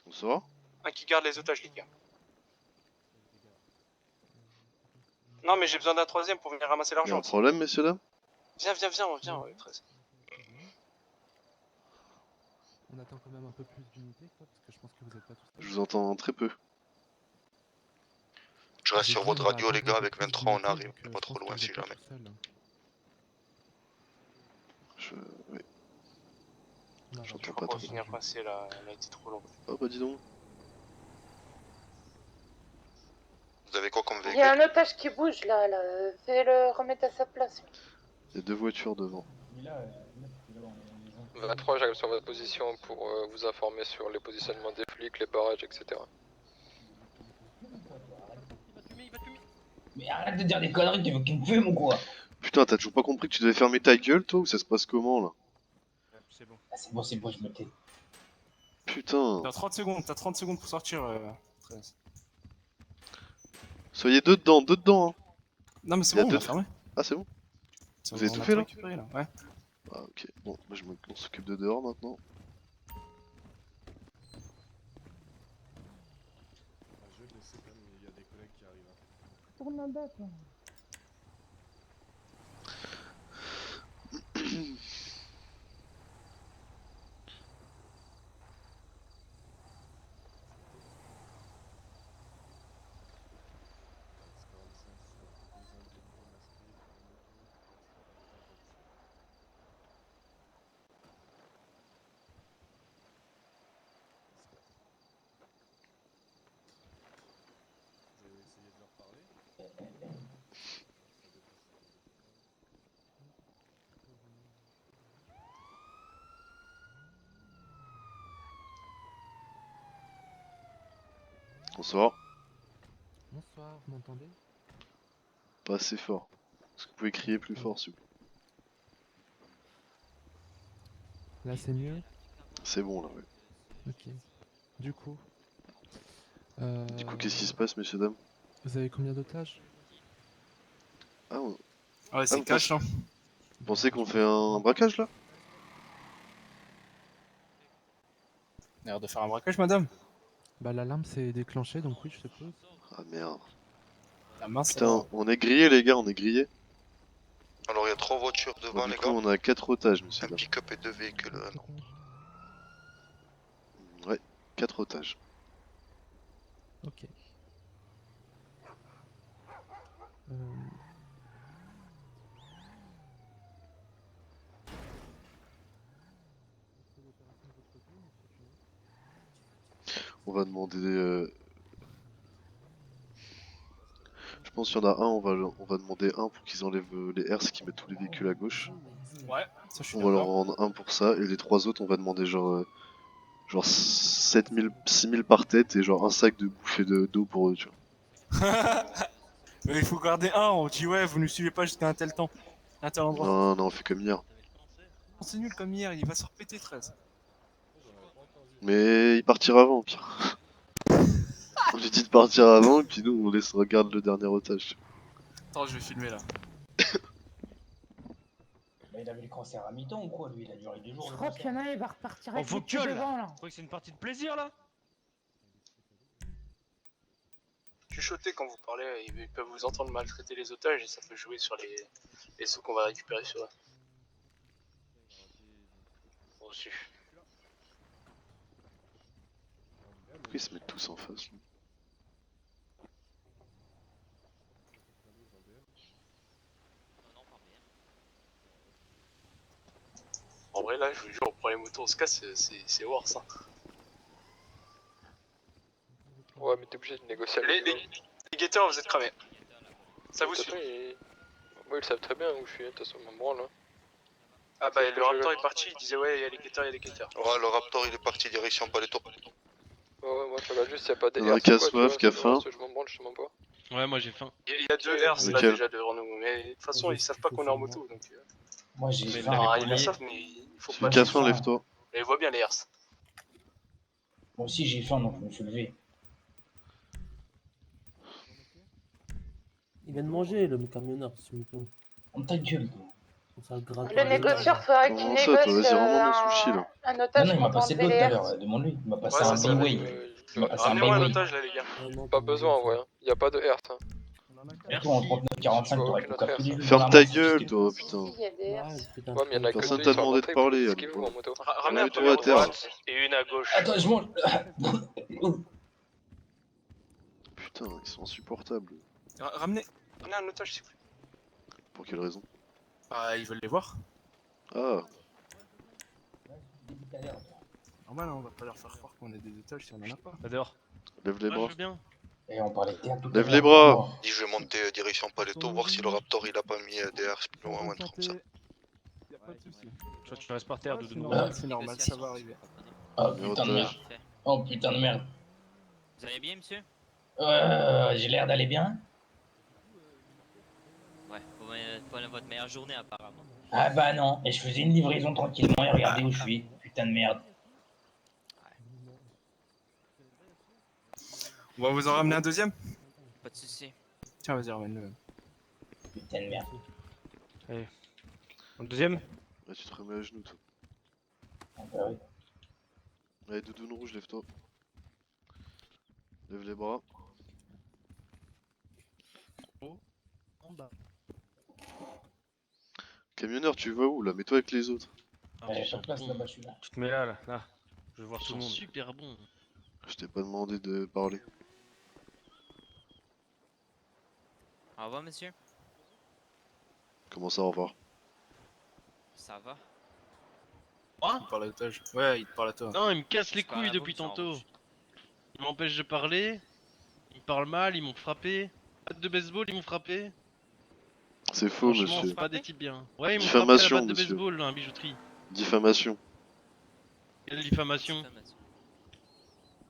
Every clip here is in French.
Bonsoir. Un qui garde les otages, les gars. Non, mais j'ai besoin d'un troisième pour venir ramasser Y'a l'argent un aussi. problème, messieurs, dames? Viens, 13. On attend quand même un peu plus d'unité, quoi, parce que je pense que vous êtes pas tous Je vous entends très peu. Je reste sur votre radio, les gars, avec 23, on arrive. On est pas trop loin si jamais. Oui. J'entends pas On va trop. finir passer là, elle a été trop longue. Oh bah dis donc. Vous avez quoi comme Il y a véhicule? un otage qui bouge là, fais-le remettre à sa place. Il y a 2 voitures devant. 23, j'arrive sur votre position pour vous informer sur les positionnements des flics, les barrages, etc. Mais arrête de dire des conneries, tu veux qu'il me fume ou quoi? Putain, t'as toujours pas compris que tu devais fermer ta gueule, toi, ou ça se passe comment, là? Ah, c'est bon, je me tais. Putain. T'as 30 secondes pour sortir, 13. Soyez deux dedans, hein. Non, mais c'est Il y a bon, on deux- va fermer. Ah, c'est bon? Vous avez On tout a fait, là? récupéré, là. Ouais. Ah, ok. Bon, bah, on s'occupe de dehors, maintenant. Je vais laisser quand même, il y a des collègues qui arrivent. Tourne la date là. Vous avez essayé de leur parler? Bonsoir. Bonsoir, vous m'entendez? Pas assez fort. Est-ce que vous pouvez crier plus fort, s'il vous plaît? Là c'est mieux? C'est bon, là, ouais. Ok. Du coup... Du coup, qu'est-ce qui se passe, messieurs, dames? Vous avez combien d'otages? Ah, Ouais, Ah, c'est vous cash, hein. Vous pensez qu'on fait un braquage, là? L'air de faire un braquage, madame. Bah l'alarme s'est déclenchée, donc oui, je suppose. Ah, merde. La main, c'est Putain, on est grillés, les gars, on est grillés. Alors, il y a 3 voitures Bon, devant, du les coup, gars. on a 4 otages, messieurs, Un dames. pick-up et 2 véhicules. Non. Ouais, 4 otages. Ok. Euh... On va demander... Je pense qu'il y en a un, on va demander un pour qu'ils enlèvent les herses qui mettent tous les véhicules à gauche. Ouais, ça, je suis On va leur d'accord. rendre un pour ça, et les 3 autres, on va demander genre 7000, 6000 par tête et genre un sac de bouffée d'eau pour eux, tu vois. Mais il faut garder un, on dit ouais, vous ne suivez pas jusqu'à un tel temps, un tel endroit. Non, non, on fait comme hier. C'est nul comme hier, il va se repéter 13. Mais il partira avant, au pire. On lui dit de partir avant, et puis nous, on regarde le dernier otage. tu vois. Attends, je vais filmer là. Bah, il avait le cancer à mi-temps ou quoi, lui? Il a duré 2 jours. Je le crois cancer. qu'il y en a un, il va repartir En avec vos le pied gueules devant là. Vous croyez que c'est une partie de plaisir là? Chuchotez quand vous parlez, ils peuvent vous entendre maltraiter les otages et ça peut jouer sur les sous qu'on va récupérer sur eux. Reçu. Pourquoi ils se mettent tous en face, là? En vrai, là, je vous jure, on prend les motos, on se casse, c'est worse. Hein. Ouais, mais t'es obligé de négocier avec Les guetteurs, vous êtes cramés. Ça vous De toute suit. façon, Moi, ils savent très bien où je suis, de toute façon, m'en branle. Hein. Ah bah, le Raptor est parti, il disait ouais, il y a les guetteurs, il y a les guetteurs. Ouais, le Raptor, il est parti direction Paletto. Ouais, moi je regarde juste s'il n'y a pas des Il y en a un RC, qui a quoi, tu soif, vois, qui a sinon, faim. Je m'en branle justement pas. Ouais, moi j'ai faim. Il y a 2 Hers là Lequel déjà devant nous, mais de toute façon, ils savent pas qu'on est en moto donc. Moi, j'ai Mais faim. l'avez Ah, pas ils le lié. savent, mais il faut Celui pas. qui a j'ai faim, faim. lève-toi. Mais ils voient bien les Hers. Moi aussi, j'ai faim, donc je me suis levé. Il vient de manger, le camionneur, ce mytho. On ta gueule, toi. Ça gratte Le pas les négocieur, otages. faudrait qu'il Comment ça, toi? négocie Vas-y, rends-moi mon sushi, là. un Non, otage non, il m'a contre un passé de l'autre tout à VLR. l'heure, demande-lui. Il m'a passé Ouais, un c'est ça. B-Way. Il m'a passé un Ramenez-moi un B-Way. otage là, les gars. Non, Pas besoin en vrai, hein. Y a pas de herse. Hein. On en a Et qu'un. toi, en 39-45, Faut t'aurais aucune pu autre capter les herse. jeux Ferme dans la ta main, gueule, c'est toi, Si, putain. si, il y a des Ouais, herses. putain, Ouais, mais y'en a que Personne deux, t'a ils sont à demandé de l'entrée, parler, vous hein, esquivez-vous bon. en moto. Ramenez un Mets-toi premier à terre. droite et une à gauche. Attends, je mange. Putain, ils sont insupportables. Ramenez. Ramenez un otage, s'il vous plaît. Pour quelle raison? Ah, ils veulent les voir. Ah, Normal, on va pas leur faire croire qu'on est des otages si on en a pas. Va dehors. lève les Moi, je bras. veux bien. Et on parlait de terre tout à Lève l'heure. les bras. Oh. Dis, je vais monter direction Paletto, voir si le Raptor il a pas mis des herses plus loin ou un truc comme ça. Y'a pas de soucis. Toi, tu restes par terre, Ouais, Doudou. c'est normal, c'est normal, ça va arriver. Oh Numéro putain de merde. d'otage. Oh putain de merde. Vous allez bien, monsieur? J'ai l'air d'aller bien. Ouais, pour votre meilleure journée, apparemment. Ah bah non, et je faisais une livraison tranquillement et regardez où je suis. Putain de merde. On va vous en ramener un deuxième. Pas de soucis. Tiens, vas-y, ramène-le. Putain de merde. Un deuxième? Là, tu te remets à genoux, toi. Ah bah oui. Allez, doudoune rouge, lève-toi. Lève les bras. En bas. Camionneur, tu vas où là? Mets-toi avec les autres. Ah, Allez, ils sur sont place bons. là-bas, je suis là. Tu te mets là, là, là. Je veux voir Ils tout le sont monde. super bons. Je t'ai pas demandé de parler. Au revoir, monsieur. Comment ça, au revoir? Ça va? Il parle à l'otage. Ouais, il te parle à toi. Non, ils me cassent les Je parle couilles à vous, depuis monsieur en tantôt. rouge. Ils m'empêchent de parler. Ils me parlent mal, ils m'ont frappé. Batte de baseball, ils m'ont frappé. C'est faux, Franchement, monsieur. c'est pas des types bien. Ouais, ils m'ont frappé à la Diffamation, batte de monsieur. baseball, là, un bijouterie. Diffamation. Quelle diffamation?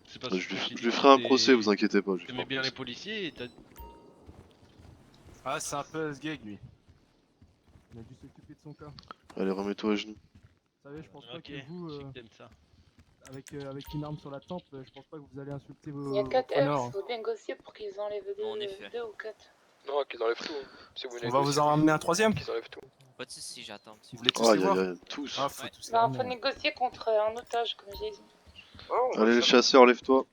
C'est pas Je ce que lui, j'ai je lui dit, ferai un c'était- procès, vous inquiétez pas. Je lui ferai T'aimais un bien les procès. policiers et t'as... Ah, c'est un peu gag lui. Il a dû s'occuper de son cas. Allez, remets-toi à genoux. Vous savez, je pense pas Ok, que vous, je sais que t'aimes ça. avec une arme sur la tempe, je pense pas que vous allez insulter Il y a vos 4 preneurs. herses, faut négocier pour qu'ils enlèvent En effet. 2 ou 4. Non, qu'ils enlèvent tout. Si vous On va négociez, vous en ramener un troisième. qu'ils enlèvent tout. Pas de soucis, j'attends, monsieur. Vous voulez tous Oh, les voir? tous. Ah, faut Ouais. tous les Non, ramener. faut négocier contre un otage, comme j'ai dit. Oh, on va Allez, les faire- chasseurs, lève-toi.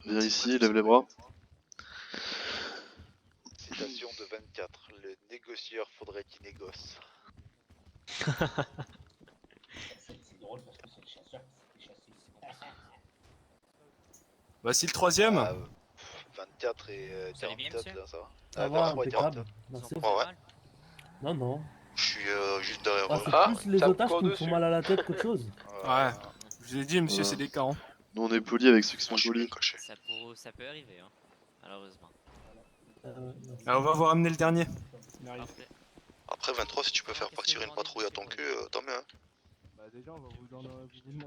Viens ici, lève les bras. Citation de 24. Le négocieur faudrait qu'il négocie. C'est drôle parce que c'est le chasseur qui s'est fait chasser ici. Voici le troisième. Ah, 24 et Vous allez bien, 47 monsieur? là, ça va. Ça Ah, va, 23 et impeccable. 47. Ils ont Merci. pas Ouais, fait ouais. mal? Non, non. Je suis juste derrière Ah, eux. c'est Ah, plus les tape otages pas qui me font dessus. mal à la tête qu'autre chose. Ouais. Je vous ai dit, monsieur, Ouais. c'est des cas. Hein. Nous, on est polis avec ceux qui sont Moi, je suis bien polis. caché. Ça peut arriver, hein. Malheureusement. Merci. Ah, on va vous ramener le dernier. Il arrive. Parfait. Après 23, si tu peux faire partir une patrouille à ton cul, tant mieux. Hein. Bah, déjà, on va vous demander.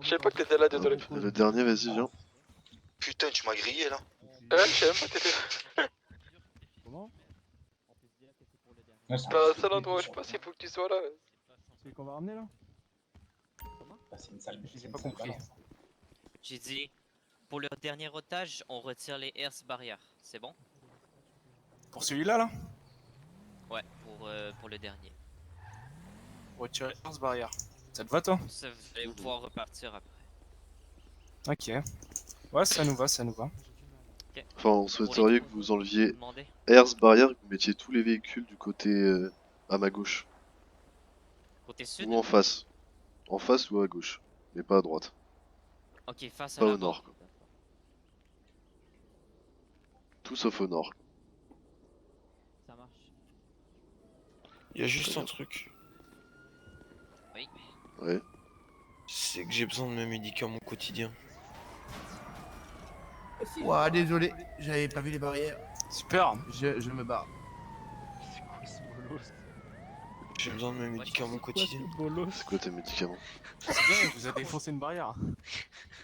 Je sais pas que t'étais là, désolé. Et le dernier, vas-y, viens. Putain, tu m'as grillé là. Je sais même pas que t'étais là. Comment? Ouais, c'est T'as un un petit seul peu endroit où plus je passe, sur il faut que tu sois là. C'est qu'on va ramener là? ça. C'est une salle. J'ai c'est pas une salle compris. balance. J'ai dit, pour le dernier otage, on retire les herses barrières. C'est bon? Pour celui-là, là? Ouais, pour le dernier. Retirer ce barrière. Ça te va, toi? Ça, vous allez pouvoir repartir après. Ok. Ouais, ça nous va, ça nous va. Enfin, on souhaiterait que vous enleviez Demandez. Airs barrière, que vous mettiez tous les véhicules du côté à ma gauche. Côté sud? Ou en face. En face ou à gauche. Mais pas à droite. Ok, face à Pas la au nord. Tout sauf au nord. Ça marche. Il y a juste un truc, Oui. Ouais. c'est que j'ai besoin de mes médicaments quotidiens. Ouah, désolé, j'avais pas vu les barrières. Super. Je me barre. C'est quoi ce bolos? J'ai besoin de mes médicaments quotidiens. C'est quoi tes médicaments? C'est bien, il vous a défoncé une barrière.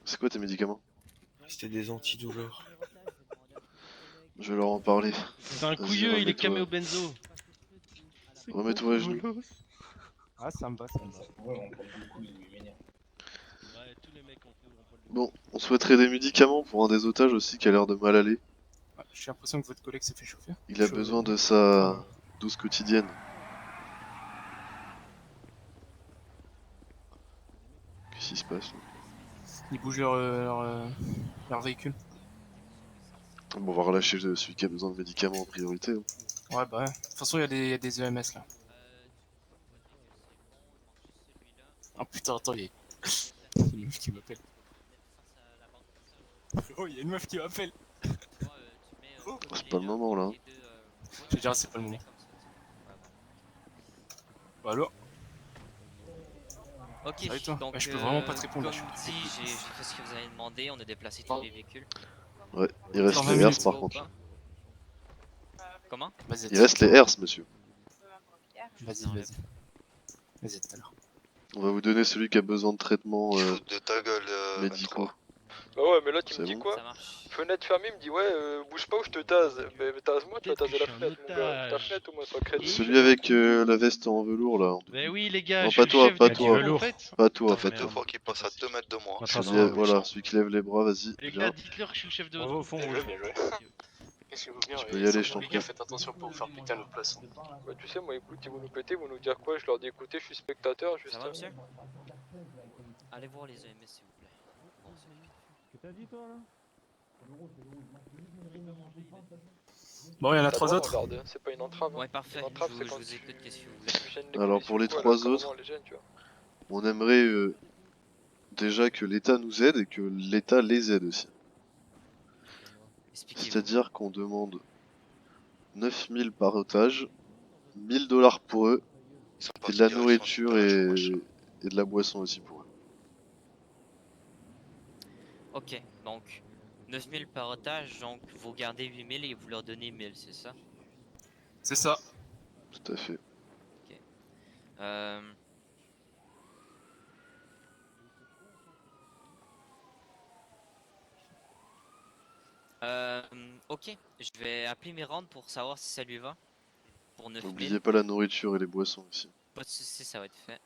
C'est quoi tes médicaments? C'était des antidouleurs. Je vais leur en parler. C'est un Vas-y, couilleux, il est remets-toi. camé au benzo. Remets-toi à genoux. Ah, ça me va, ça me va. Ouais, on prend beaucoup, il m'énerve. Ouais, tous les mecs ont fait le rôle de... Bon, on souhaiterait des médicaments pour un des otages aussi qui a l'air de mal aller. Ouais, j'ai l'impression que votre collègue s'est fait chauffer. Il a besoin de sa dose quotidienne. Qu'est-ce qui se passe là? Ils bougent leur véhicule. Bon, on va relâcher celui qui a besoin de médicaments en priorité. Hein. Ouais, bah ouais. De toute façon, il y a des EMS là. Oh putain, attends, il y a une meuf qui m'appelle. Oh, il y a une meuf qui m'appelle. C'est pas le moment là. Je dirais, c'est pas le moment. Bah alors. Ok, Ça va et toi? donc Ouais, je peux vraiment pas te répondre, comme là, je suis dit, j'ai fait ce que vous avez demandé, on a déplacé tous les véhicules. Ouais, il reste Dans 20 les Hers minutes. par contre. Comment? Vas-y, Il reste les Hers, monsieur. Vas-y. Vas-y, tout à l'heure. On va vous donner celui qui a besoin de traitement De ta gueule, médicaux. 23. Bah ouais, mais là tu me C'est dis bon. quoi? Ça marche. Fenêtre fermée, il me dit ouais, bouge pas ou je te tase. Mais tase-moi, tu vas Peut-être que taser la je suis un fenêtre, mon gars. Ta otage. fenêtre au moins soit crédible. Celui avec la veste en velours là. Mais oui, les gars, Non, je pas suis toi, le chef pas du toi. groupe, en fait. Pas toi, Putain, pas Deux toi. merde. fois qu'il passe à 2 mètres de moi. Voilà, celui qui lève les bras, vas-y, Les viens. gars, dites-leur que je suis le chef de On votre va au groupe. fond, Bien on joué, va. bien joué. Qu'est-ce que vous Tu peux y aller, je t'en Les prie. gars, faites attention pour vous faire péter à notre place. Bah tu sais, moi écoute, ils vont nous péter, ils vont nous dire quoi? Je leur dis écoutez, je suis spectateur, juste. Ça va, monsieur? Allez voir les EMS, s'il vous plaît. Bon, c'est vite. Que t'as dit toi là? Bon, il y en a T'as 3 droit, autres. regarde, c'est pas une entrave. Ouais, parfait. Une entrave, Je c'est vous quand écoute, qu'est-ce que vous voulez? tu gênes les Alors, policiers pour les ou quoi, trois là, carrément, autres, on les gêne, tu vois. on aimerait déjà que l'État nous aide et que l'État les aide aussi. Expliquez-vous. C'est-à-dire qu'on demande 9000 par otage, 1000 $ pour eux, Ils sont et partis de la direction nourriture Super, machin. et de la boisson aussi pour eux. Ok, donc 9000 par otage, donc vous gardez 8000 et vous leur donnez 1000, c'est ça? C'est ça. Tout à fait. Euh... Ok, je vais appeler Miranda pour savoir si ça lui va. Pour 9000. N'oubliez pas la nourriture et les boissons aussi. Pas de soucis, ça va être fait.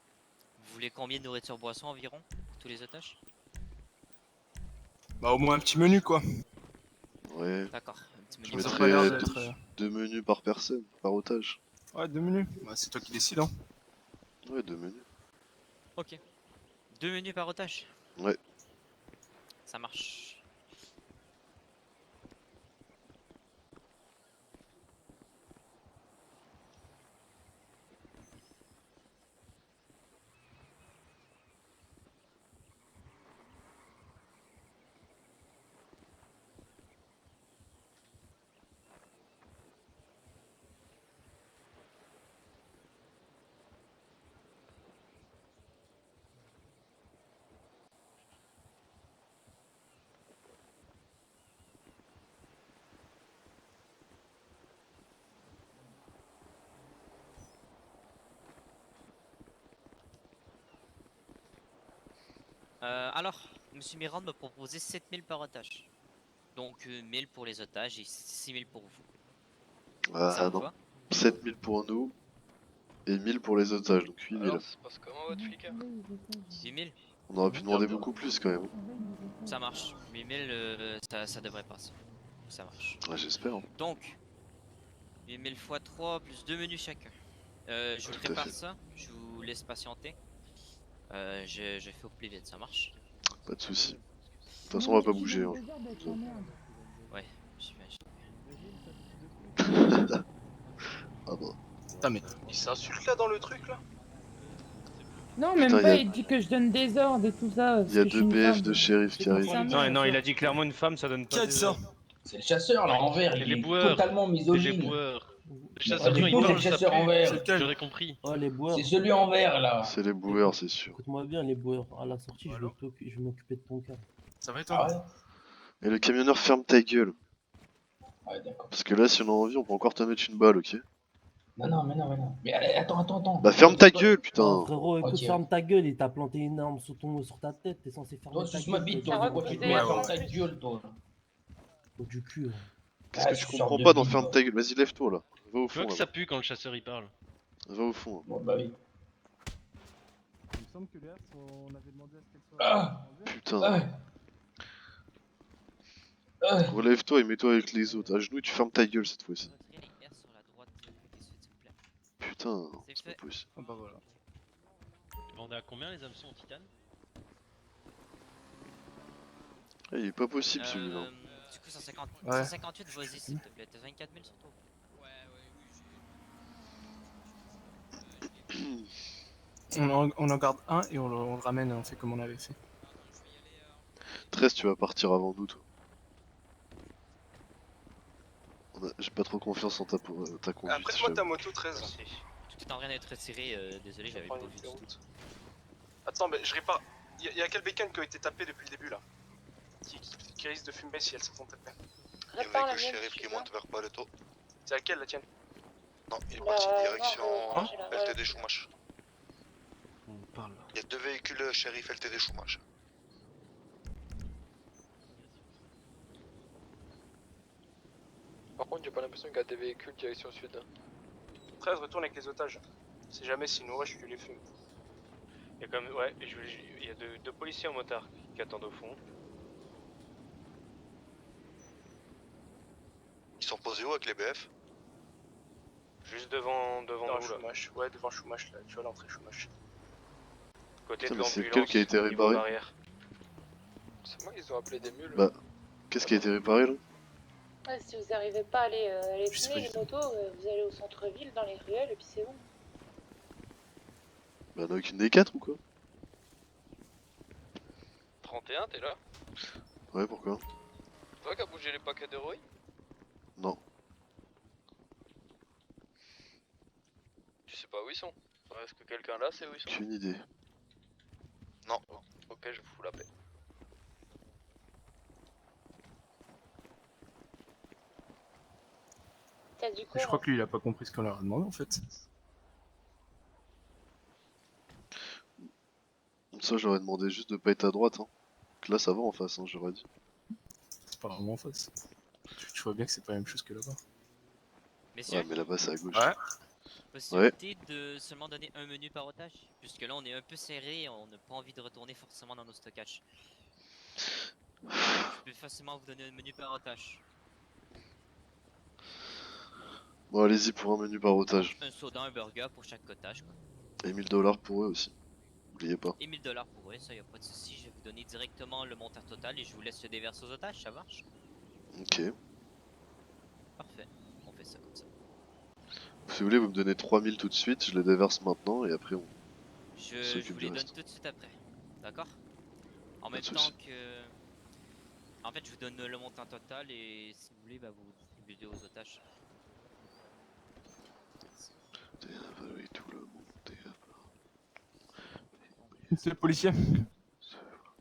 Vous voulez combien de nourriture boisson environ pour tous les otages? Bah, au moins un petit menu quoi. Ouais. D'accord, un petit Je menu. Ça a boisson. pas l'air mettrais d'être. deux menus par personne, par otage. Ouais, 2 menus. Bah, c'est toi qui décides, hein. Ouais, 2 menus. Ok. 2 menus par otage? Ouais. Ça marche. Alors, Monsieur Miranda m'a proposé 7000 par otage. Donc 1000 pour les otages et 6000 pour vous. Ah Ça vous non. va? 7000 pour nous et 1000 pour les otages, donc 8000. Alors, ça se passe comment votre flic? 8000? On aurait pu demander beaucoup plus quand même. Ça marche. 8000, ça devrait passer. Ça marche. Ouais, j'espère. Hein. Donc, 8000 x 3 plus 2 menus chacun. Je vous Tout à prépare fait. ça, je vous laisse patienter. Je fais au plus vite, ça marche? Pas de soucis. De toute façon, on va pas bouger. Hein. Ouais, j'imagine. Ah bah. Putain, mais. Il s'insulte là dans le truc là? Non, même Putain, pas, y a- il dit que je donne des ordres et tout ça. Il y a 2 BF de shérif qui arrivent. Non, il a dit clairement une femme, ça donne pas. Qui a dit ça? C'est le chasseur là en vert, Et il les est boueurs. totalement C'est les misogyne. boueurs. Le Bah, chasseur, du quand il coup, c'est le parle, ça chasseur en pue. vert. C'est lequel? J'aurais compris. Oh, les boueurs. C'est celui en vert là. C'est les boueurs, c'est sûr. Écoute-moi bien, les boueurs. À la sortie, Allô je vais m'occuper de ton cas. Ça va et Ah toi? ouais? Et le camionneur, ferme ta gueule. Ouais, d'accord. Parce que là, si on a envie, on peut encore te mettre une balle, ok? Non, non, mais non, mais non. Mais allez, attends. Bah, ferme ta gueule, Oh, putain! frérot, écoute, Ok. ferme ta gueule, il t'a planté une arme sur ta tête, t'es censé fermer Toi, ta suce ma gueule. bite, toi, toi, Ah, de quoi tu te ouais, mets? ouais. Ferme ta gueule, toi. Au du cul. Qu'est-ce Ah, que tu ce comprends sort de pas dans bide, ferme toi. ta gueule? Vas-y, lève-toi là. Va au Tu vois fond que là. ça pue quand le chasseur il parle. Va au fond. Là. Bon, bah oui. Il me semble que les Hertz, on avait demandé à ce qu'elle soit. Ah! Putain. Ah! Relève-toi et mets-toi avec les autres. À genoux, tu fermes ta gueule cette fois-ci. Retirez les R sur la droite, s'il vous plaît. Putain, C'est c'est pas fait. possible. Ah bah voilà. Vendez à combien les hameçons en titane? Il est pas possible celui-là. Du coup, 150, Ouais. 158, vas-y s'il te plaît. T'as 24 000 sur toi. On en garde un et on le ramène, on fait comme on avait fait. 13, tu vas partir avant nous, toi. J'ai pas trop confiance en ta conduite. Prête-moi ta moto 13. Tout est en train d'être retiré, désolé, j'avais pas vu du tout. Attends, mais je répare. Y a quel bécane qui a été tapé depuis le début là qui risque de fumer si elles se font taper. Il y a un Répare la véhicule mienne, shérif si qui tu veux. monte vers Paleto. C'est laquelle la tienne? Non, il est Bah, parti non, direction j'ai la LTD Chumash. On parle. Il y a 2 véhicules shérif LTD Chumash. Par contre, j'ai pas l'impression qu'il y a des véhicules direction sud. 13, retourne avec les otages. Si jamais s'ils nous rushent, tu les fumes. Il y a quand même, ouais, il y a deux policiers en motard qui attendent au fond. Ils sont posés où avec les BF? Juste devant Dans nous là. Chumash. Ouais, devant Chumash là. Tu vois l'entrée Chumash. Côté Putain, de mais c'est l'ambulance. lequel qui a été niveau réparé? barrière. C'est moi qu'ils ont appelé des mules. Bah, qu'est-ce qui a été réparé là? Ouais, si vous arrivez pas à les Je sais fumer, pas. les motos, vous allez au centre-ville, dans les ruelles, et puis c'est bon. Bah, on a aucune des 4 ou quoi? 31, t'es là? Ouais, pourquoi? Toi qui as bougé les paquets d'héroïne? Non. Tu sais pas où ils sont. Est-ce que quelqu'un là sait où ils sont? Aucune idée. Non. Ok, je vous fous la paix. T'as du coup, Je crois que lui, il a pas compris ce qu'on leur a demandé en fait. Ça, j'aurais demandé juste de pas être à droite. Hein. Donc là, ça va en face, hein, j'aurais dit. C'est pas vraiment en face. Tu vois bien que c'est pas la même chose que là-bas. Messieurs, Ouais, mais là-bas, c'est à gauche. Ouais. possibilité de seulement donner un menu par otage? Puisque là, on est un peu serré et on n'a pas envie de retourner forcément dans nos stockages. Je peux facilement vous donner un menu par otage. Bon, allez-y pour un menu par otage. Un soda, un burger pour chaque otage, quoi. Et 1000$ pour eux aussi. N'oubliez pas. Et 1000$ pour eux, ça y a pas de souci. Je vais vous donner directement le montant total et je vous laisse le déverser aux otages, ça marche? Ok. Parfait, on fait ça comme ça. Si vous voulez, vous me donnez 3000 tout de suite, je les déverse maintenant et après on Je s'occupe vous du les donne reste. tout de suite après, d'accord? En Pas même de temps souci. que... En fait, je vous donne le montant total et si vous voulez, bah, vous distribuez aux otages. Déavaler tout le monde, Monsieur le policier,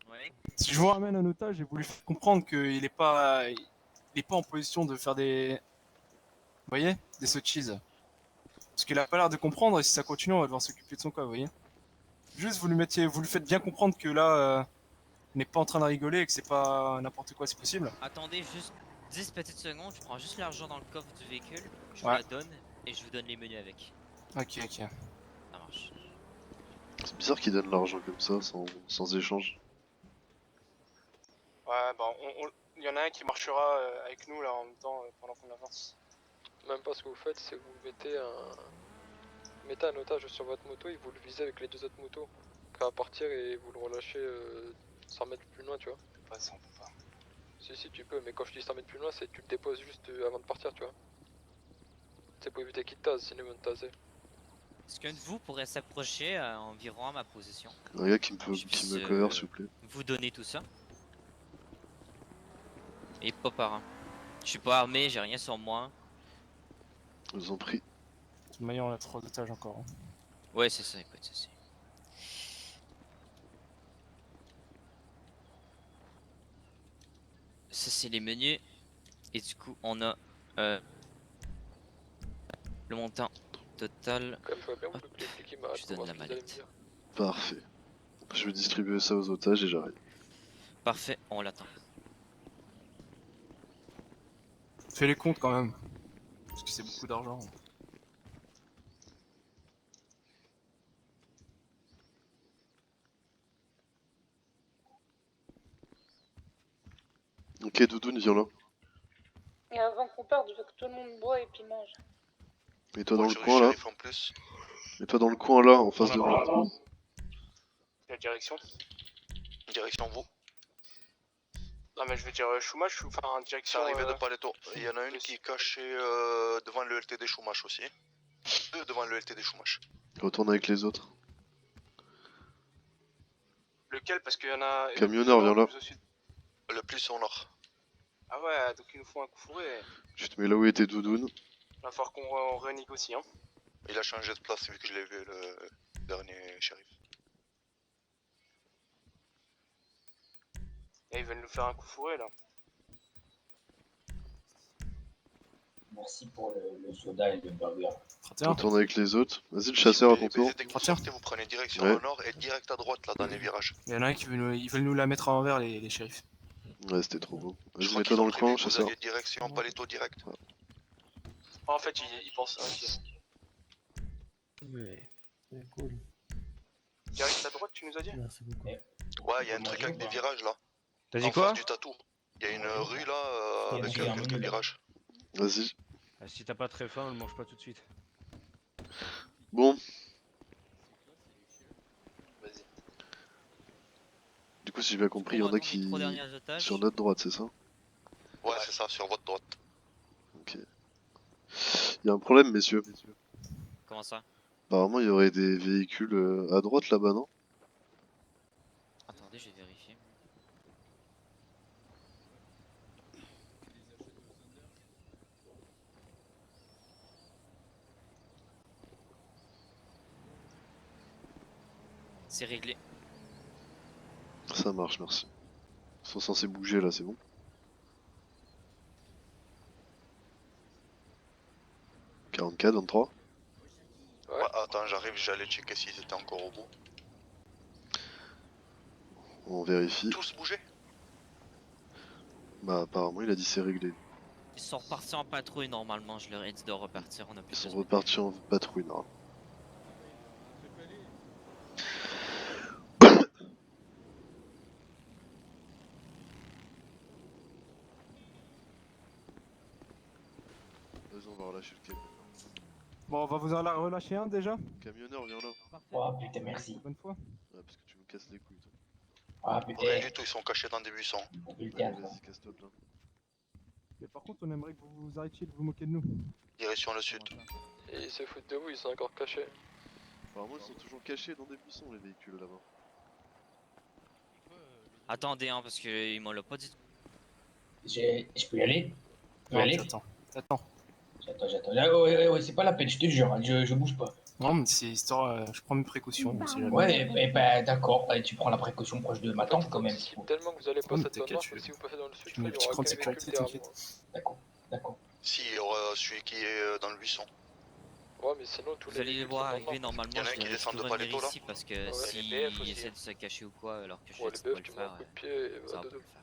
Ouais. si je vous ramène un otage, j'ai voulu faire comprendre qu'il est pas en position de faire des... Vous voyez? Des sotchies. Parce qu'il a pas l'air de comprendre et si ça continue, on va devoir s'occuper de son cas, vous voyez? Juste, vous lui faites bien comprendre que là, on n'est pas en train de rigoler et que c'est pas n'importe quoi, c'est possible. Attendez juste 10 petites secondes, je prends juste l'argent dans le coffre du véhicule, je vous Ouais. la donne et je vous donne les menus avec. Ok, ok. Ça marche. C'est bizarre qu'ils donnent l'argent comme ça, sans échange. Ouais, bah, il y en a un qui marchera avec nous là en même temps pendant qu'on avance. Même pas ce que vous faites, c'est que vous mettez un otage sur votre moto et vous le visez avec les deux autres motos. Quand va partir et vous le relâchez 100 mètres plus loin, tu vois. Pas ça, on peut pas. Si tu peux, mais quand je dis 100 mètres plus loin, c'est que tu le déposes juste avant de partir, tu vois. C'est pour éviter qu'il te tase, sinon il va te taser. Est-ce qu'un de vous pourrait s'approcher environ à ma position? Un gars qui me puisse, cover s'il vous plaît. Vous donner tout ça. Et pas par un. Je suis pas armé, j'ai rien sur moi. Je vous en prie. De toute manière, on a 3 otages encore. Hein. Ouais, c'est ça, écoute, c'est ça. Ça, c'est les menus. Et du coup, on a le montant total. Quand même, je vois bien que les flics ils m'arrêtent Je pour donne voir la ce qu'ils allaient me mallette. dire. Parfait. Je vais distribuer ça aux otages et j'arrive. Parfait, on l'attend. Fais les comptes quand même. Parce que c'est beaucoup d'argent. Ok, Doudoune, viens là. Et avant qu'on parte, je veux que tout le monde boit et puis mange. Et toi dans le Voiture du coin là. shérif en plus. Et toi dans le coin là, en face de moi. La direction. Direction vous. Non mais je veux dire Chumash ou enfin C'est direction. arrivé de Paletto. Il y en a une qui est cachée devant le LTD Chumash aussi. Deux devant le LTD Chumash. Retourne avec les autres. Lequel? Parce qu'il y en a. Camionneur, viens là. Plus au sud. Le plus au nord. Ah ouais, donc il nous faut un coup fourré. Tu te mets là où était Doudoune. Va falloir qu'on renégocie hein. Il a changé de place vu que je l'ai vu le dernier shérif. Et ils veulent nous faire un coup fourré là. Merci pour le soda et le burger. Retourne avec les autres. Vas-y, le chasseur à ton tour. Dès que vous sortez, vous prenez direction Ouais. au nord et direct à droite là dans les virages. Il y en a un qui veut ils veulent nous la mettre à l'envers, les shérifs. Ouais, c'était trop beau. Je Vas-y, crois mets-toi qu'ils dans ont le prévu coin, que vous chasseur. alliez direction Paletto direct. Ah, en fait, ils pensent. Ok. Ouais, c'est cool. Direct à droite, tu nous as dit? Merci beaucoup. Ouais, il y a un truc avec des virages là. T'as dit En quoi? face du tatou. Il y a une rue là avec quelques virages. Vas-y. Ah, si t'as pas très faim, on le mange pas tout de suite. Bon. Vas-y. Du coup, si j'ai bien compris, il y en a qui. Trois derniers otages. Sur notre droite, c'est ça? Ouais, c'est ça, sur votre droite. Ok. Il y a un problème, messieurs. Comment ça? Apparemment, il y aurait des véhicules à droite là-bas, non? Attendez, je vais vérifier. C'est réglé. Ça marche, merci. Ils sont censés bouger là, c'est bon? « 44, 23. Ouais, attends, j'arrive, j'allais checker s'ils étaient encore au bout. On vérifie. Tous bouger? Bah, apparemment, il a dit c'est réglé. Ils sont repartis en patrouille normalement, je leur ai dit de repartir, on a plus Ils sont besoin. repartis en patrouille, non? Vas-y, on va relâcher le camion. Bon, on va vous en relâcher un déjà. Camionneur, viens là. Oh putain, merci. Bonne fois. Ouais, parce que tu me casses les couilles, toi. Ah Rien putain. du tout, ils sont cachés dans des buissons. Allez, vas-y, casse-toi de là. Mais par contre, on aimerait que vous arrêtiez de vous moquer de nous. Direction le sud. Et ils se foutent de vous, ils sont encore cachés. Apparemment, ils sont toujours cachés dans des buissons, les véhicules là-bas. Attendez, hein, parce qu'ils m'ont l'a pas dit. Je peux y aller? Je peux y aller? T'attends. J'attends. Ah, ouais, c'est pas la peine, je te jure, hein, je bouge pas. Non, mais c'est histoire, je prends mes précautions. on sait jamais. Ouais, bah d'accord, tu prends la précaution proche de ma tente quand même. Tellement que vous allez Oh, passer mais de bonne t'inquiète, marche, tu- si vous passez dans le sud, tu mets il le y aura petit camp de aucun véhicule sécurité, derrière t'inquiète. moi. D'accord. Si, il y aura celui qui est dans le buisson. Ouais, mais sinon, tous Vous les allez les véhicules voir sont arriver dans le normalement, Il y en a un je qui devrais descend de revenir Paletto, là. ici parce que Ouais, s'ils les BF aussi. essaient de se cacher ou quoi alors que je Ouais, sais les pas BF, tu le mets un faire, coup de pied et ça va va pas dodo. le faire.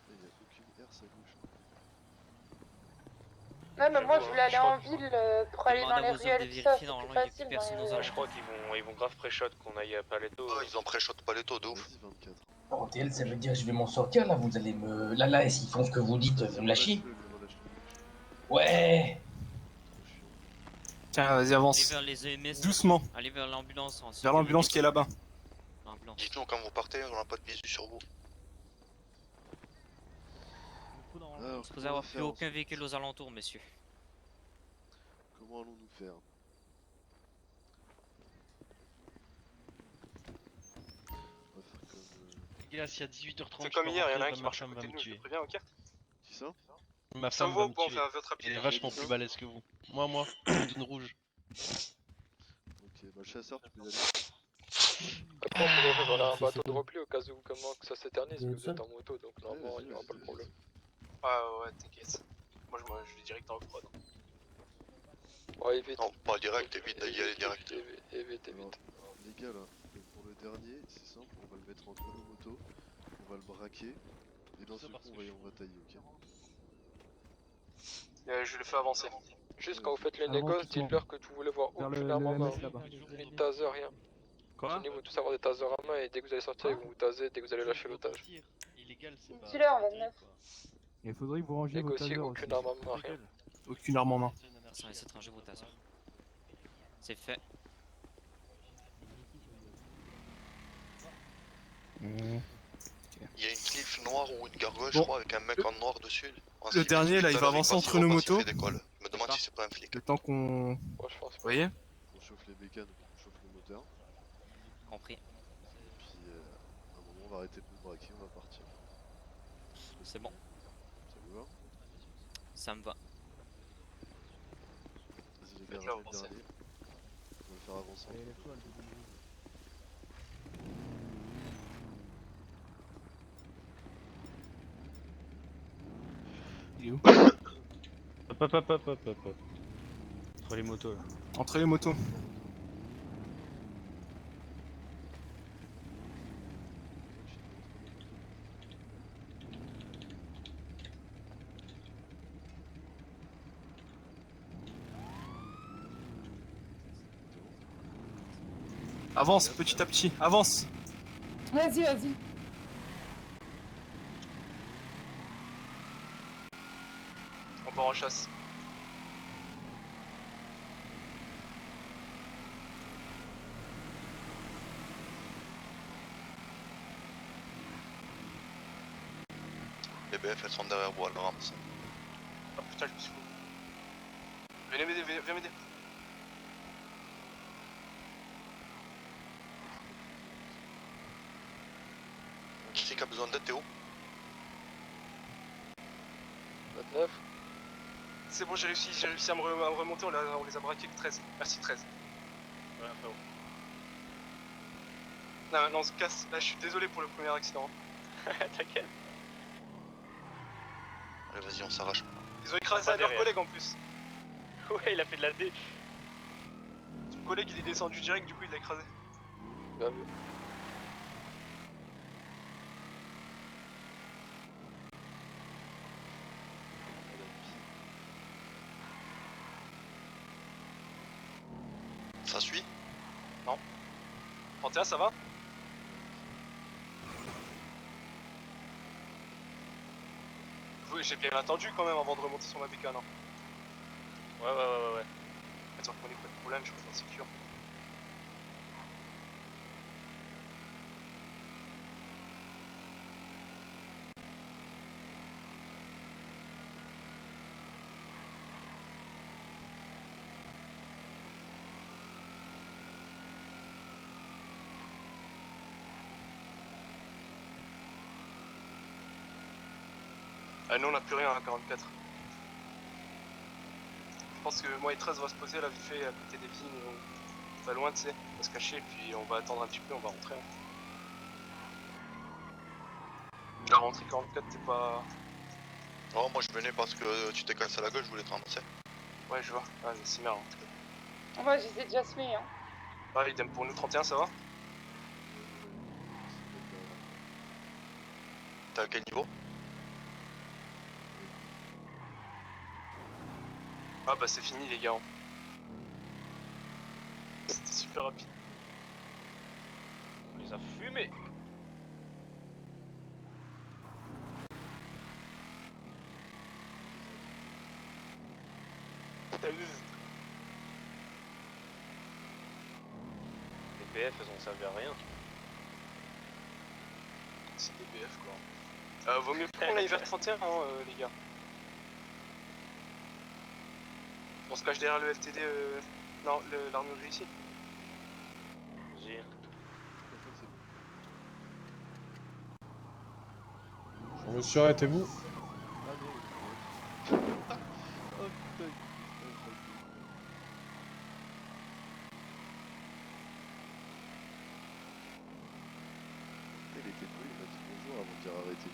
Il n'y a aucune herse à gauche. Ouais, mais moi je J'avoue, voulais hein, aller je crois en ville pour aller Demande dans à les vos hommes ruelles, de tout ça, vérifier, c'est normalement, plus il y a plus facile. personne dans aux les Ah, ruelles. je crois qu'ils vont grave pré-shot qu'on aille à Paletto. Ils ont pré-shot Paletto de ouf. Vas-y, 24. Oh, TL, ça veut dire que je vais m'en sortir là, vous allez me. Là, s'ils font ce que vous dites, vous me lâchez? Relâche-le. Ouais! Tiens, vas-y, Allez avance. vers les EMS. Doucement. Allez vers l'ambulance. ensuite, Vers l'ambulance qui est là-bas. L'ambulance. Dites-nous quand vous partez, on n'a pas de visu sur vous. Alors, Vous comment avoir on va plus faire aucun véhicule aux alentours, messieurs. Comment allons-nous faire? On va faire comme... Les gars, si à 18h30 C'est je comme peux hier, il y en a un rentrer, qui ma marche à femme côté va de me nous, je te tuer. préviens, ok? Qui ça? Ma Ça femme va va ou me pas, on tuer. fait un vote rapide? Elle est vachement plus balèze que vous. Moi, zone rouge. Ok, bah le chasseur, tu peux y aller. Après, on pourrait préparer un bateau de repli au cas où comment que ça s'éternise, Vous que êtes vous êtes seul? en moto, donc normalement, il n'y aura pas de problème. Ouais, t'inquiète. Moi, je vais direct en prod. Ouais, évite. Non, pas direct, évite d'y aller direct. Évite. Alors, les gars là, pour le dernier, c'est simple, on va le mettre en chronomoto, on va le braquer, et d'un seul coup on va tailler, ok? Je le fais avancer. Juste quand vous faites les Avance négoces, doucement. dites-leur que tu voulais voir Vers aucune le arme en main. MS là-bas. Ni taser, rien. Quoi? Ils vont tous avoir des tasers en main et dès que vous allez sortir, ils vont vous taser dès que vous allez lâcher l'otage. Illégal, c'est pas. Dis-leur, 29. Il faudrait que vous rangiez vos Négocier tasers aucune aussi. arme en main, rien. Aucune arme en main. Sans laisser ranger vos tasers. C'est fait. Il y a une cliff noire ou une gargoyle, je Bon. crois, avec un mec en noir dessus. En Le slip, dernier, là, tout il à va l'heure, avancer passe, il entre nos repasse, il motos. fait des calls. Je me demande si c'est pas un flic. Le temps qu'on... Ouais, je pense Vous pas. voyez? On chauffe les bécanes, on chauffe le moteur. Compris. Et puis à un moment on va arrêter de nous braquer, on va partir. C'est bon. Ça vous va? Ça me va. Vas-y les gars, Faites-le ramenez le avancer. dernier. On va le faire avancer. Allez, les flots, le double grise. Il est où? Hop. Entre les motos là. Entre les motos. Avance petit à petit, avance. Vas-y, vas-y. On part en chasse. Les BF elles sont derrière vous, elles le ramassent. Ah putain, je me suis fou. Venez m'aider, viens m'aider. Qui a besoin d'aide, Théo? 29. C'est bon, j'ai réussi à me remonter, on les a braqués que 13. Merci 13. Ouais, frérot. Non, on se casse. Là, je suis désolé pour le premier accident. T'inquiète. Allez, vas-y, on s'arrache. Ils ont écrasé Pas un de leurs derrière. collègues en plus. Ouais, il a fait de la D. Son collègue il est descendu direct, du coup il l'a écrasé. Bien vu. Ça suit? 31, ça va? Oui, j'ai bien attendu quand même avant de remonter sur ma bécane. Hein. Ouais. Attends, qu'on ait pas de problème, je suis pas sécure. Ah, nous on a plus rien à 44. Je pense que moi et 13 va se poser là vite fait à côté des vignes, pas loin, tu sais, on va se cacher puis on va attendre un petit peu, on va rentrer. Hein. La rentrée 44, t'es pas... Oh, moi je venais parce que tu t'es cassé la gueule, je voulais te ramasser. Ouais, je vois. Ah, c'est merde en tout cas. Ouais, je les ai déjà semés, hein. Ah, idem pour nous, 31, ça va? T'es à quel niveau? Ah bah c'est fini les gars. C'était super rapide. On les a fumés. Les BF elles ont servi à rien. C'est des BF quoi. Vaut mieux prendre la hiver 31 hein, les gars. On se cache derrière le LTD, non, l'armurerie ici. Vas-y. Monsieur, arrêtez-vous. Il était poli, il m'a dit bonjour avant de dire arrêtez.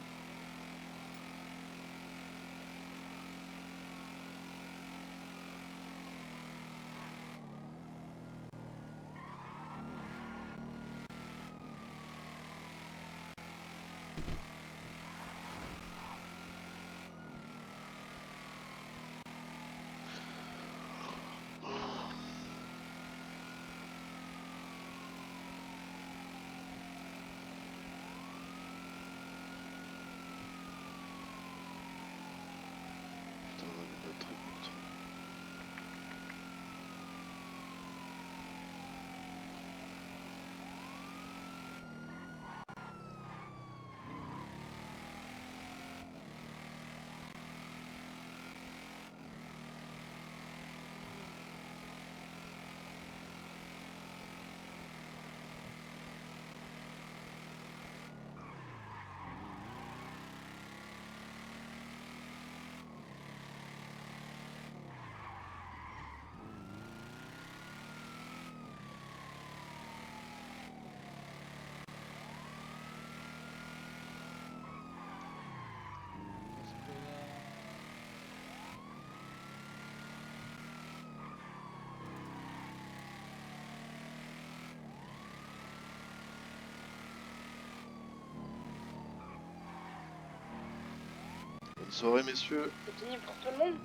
Bonne soirée, messieurs. C'est fini pour tout le monde.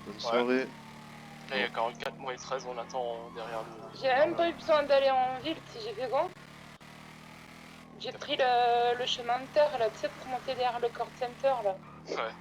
Bonne soirée. Là, il y a 44 mois et 13, on attend derrière le. J'ai même pas eu besoin d'aller en ville si j'ai fait quoi. J'ai pris le chemin de terre là, tu sais, pour monter derrière le Court Center là. Ouais.